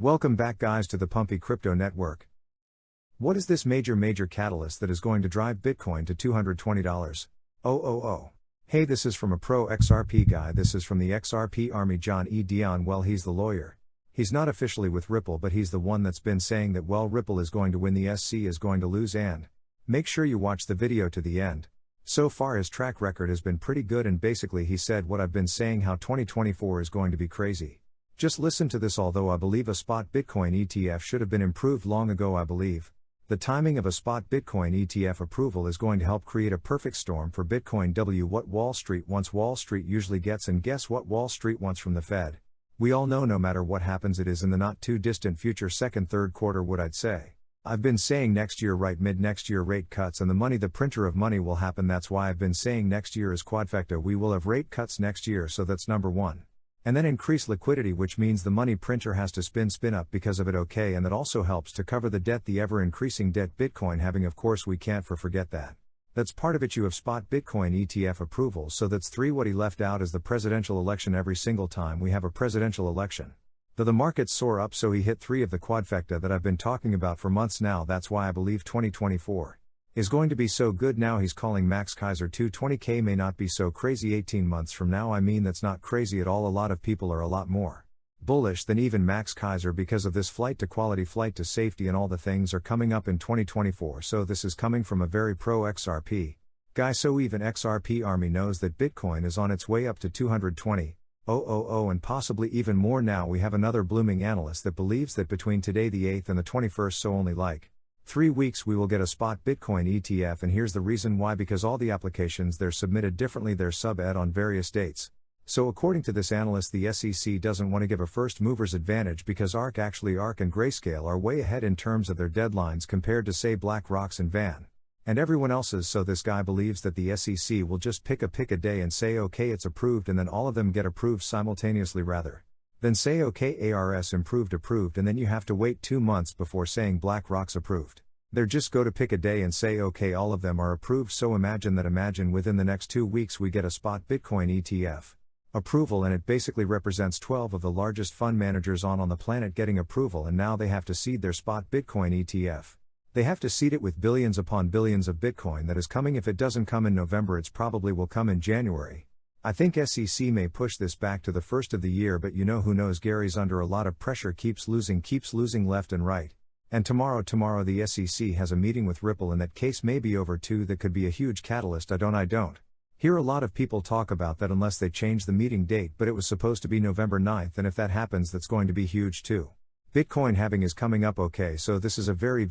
Welcome back guys to the Pumpy Crypto Network. What is this major catalyst that is going to drive Bitcoin to $220? Oh. Hey, this is from a pro XRP guy. This is from the XRP Army, John E. Dion. Well, he's the lawyer. He's not officially with Ripple, but he's the one that's been saying that well, Ripple is going to win, the SC is going to lose, and make sure you watch the video to the end. So far his track record has been pretty good, and basically he said what I've been saying, how 2024 is going to be crazy. Just listen to this. Although I believe a spot Bitcoin ETF should have been improved long ago, I believe the timing of a spot Bitcoin ETF approval is going to help create a perfect storm for Bitcoin. What Wall Street wants, Wall Street usually gets, and guess what Wall Street wants from the Fed? We all know no matter what happens, it is in the not too distant future, second, third quarter, would I'd say. I've been saying next year, right, mid next year rate cuts, and the money, the printer of money, will happen. That's why I've been saying next year is quadfecta. We will have rate cuts next year, so that's number one. And then increase liquidity, which means the money printer has to spin up because of it, okay, and that also helps to cover the debt, the ever increasing debt Bitcoin having, of course we can't forget that. That's part of it. You have spot Bitcoin ETF approval, so that's three. What he left out is the presidential election. Every single time we have a presidential election, though the markets soar up, so he hit three of the quadfecta that I've been talking about for months now. That's why I believe 2024 is going to be so good. Now he's calling Max Kaiser 220k may not be so crazy 18 months from now. I mean, that's not crazy at all. A lot of people are a lot more bullish than even Max Kaiser because of this flight to quality, flight to safety, and all the things are coming up in 2024. So this is coming from a very pro XRP guy. So even XRP Army knows that Bitcoin is on its way up to 220,000 and possibly even more. Now we have another blooming analyst that believes that between today the 8th and the 21st, so only like 3 weeks, we will get a spot Bitcoin ETF. And here's the reason why: because all the applications, they're submitted differently, they're sub-ed on various dates. So according to this analyst, the SEC doesn't want to give a first mover's advantage because ARK and Grayscale are way ahead in terms of their deadlines compared to, say, BlackRock's and Van and everyone else's. So this guy believes that the SEC will just pick a day and say okay, it's approved, and then all of them get approved simultaneously, rather then say okay, ARS approved, and then you have to wait 2 months before saying BlackRock's approved. They're just go to pick a day and say okay, all of them are approved. So imagine within the next 2 weeks we get a spot Bitcoin ETF approval, and it basically represents 12 of the largest fund managers on the planet getting approval, and now they have to seed their spot Bitcoin ETF. They have to seed it with billions upon billions of Bitcoin that is coming. If it doesn't come in November, it probably will come in January. I think SEC may push this back to the first of the year, but you know, who knows? Gary's under a lot of pressure, keeps losing left and right. And tomorrow the SEC has a meeting with Ripple, and that case may be over too. That could be a huge catalyst. I don't hear a lot of people talk about that unless they change the meeting date, but it was supposed to be November 9th, and if that happens, that's going to be huge too. Bitcoin halving is coming up, okay, so this is a very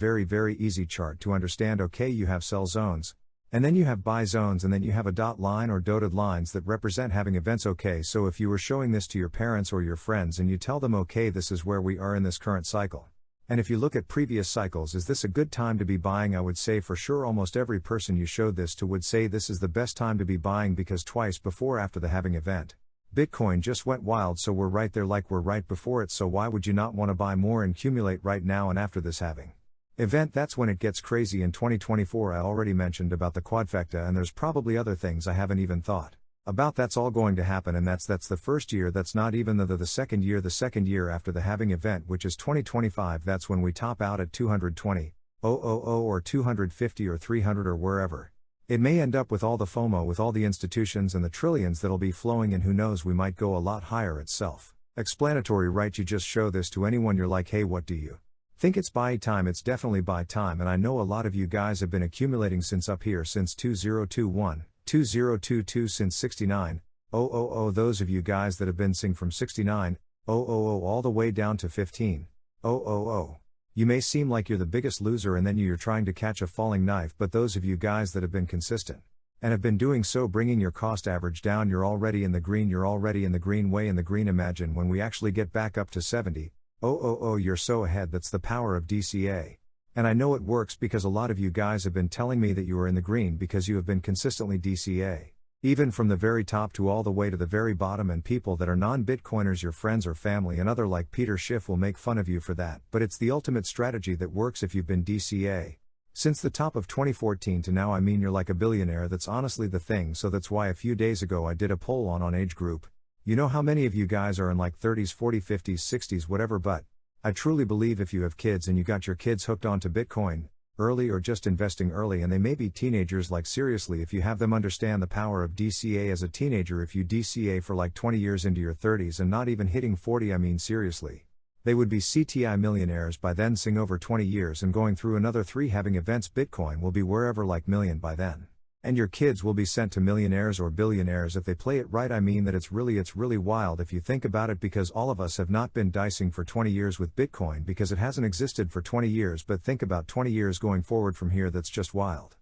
easy chart to understand. Okay, you have sell zones, and then you have buy zones, and then you have a dot line or dotted lines that represent having events. Okay, so if you were showing this to your parents or your friends and you tell them okay, this is where we are in this current cycle, and if you look at previous cycles, is this a good time to be buying? I would say for sure almost every person you showed this to would say this is the best time to be buying, because twice before after the halving event, Bitcoin just went wild. So we're right there, like we're right before it, so why would you not want to buy more and accumulate right now and after this halving event? That's when it gets crazy in 2024. I already mentioned about the quadfecta, and there's probably other things I haven't even thought about. That's all going to happen, and that's the first year. That's not even the second year. The second year after the halving event, which is 2025, that's when we top out at 220,000 or 250 or 300 or wherever. It may end up with all the FOMO, with all the institutions and the trillions that'll be flowing, and who knows, we might go a lot higher. It's self-explanatory, right? You just show this to anyone, you're like, hey, what do you think? It's buy time. It's definitely buy time, and I know a lot of you guys have been accumulating since up here since 2021, 2022, since 69,000. Those of you guys that have been seeing from 69,000 all the way down to 15,000. You may seem like you're the biggest loser and then you're trying to catch a falling knife, but those of you guys that have been consistent and have been doing so, bringing your cost average down, you're already in the green. You're already in the green, way in the green. Imagine when we actually get back up to 70,000. You're so ahead. That's the power of DCA. And I know it works because a lot of you guys have been telling me that you are in the green because you have been consistently DCA. Even from the very top to all the way to the very bottom, and people that are non-Bitcoiners, your friends or family and other like Peter Schiff, will make fun of you for that, but it's the ultimate strategy that works if you've been DCA since the top of 2014 to now. I mean, you're like a billionaire. That's honestly the thing. So that's why a few days ago I did a poll on age group. You know how many of you guys are in like 30s, 40s, 50s, 60s, whatever, but I truly believe if you have kids and you got your kids hooked onto Bitcoin, early or just investing early, and they may be teenagers, like seriously, if you have them understand the power of DCA as a teenager, if you DCA for like 20 years into your 30s and not even hitting 40, I mean seriously. They would be CTI millionaires by then, sing over 20 years and going through another 3 having events. Bitcoin will be wherever like million by then. And your kids will be sent to millionaires or billionaires if they play it right. I mean that it's really wild if you think about it, because all of us have not been dicing for 20 years with Bitcoin because it hasn't existed for 20 years, but think about 20 years going forward from here. That's just wild.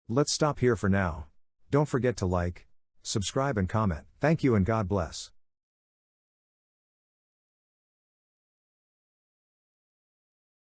Let's stop here for now. Don't forget to like, subscribe and comment. Thank you and God bless.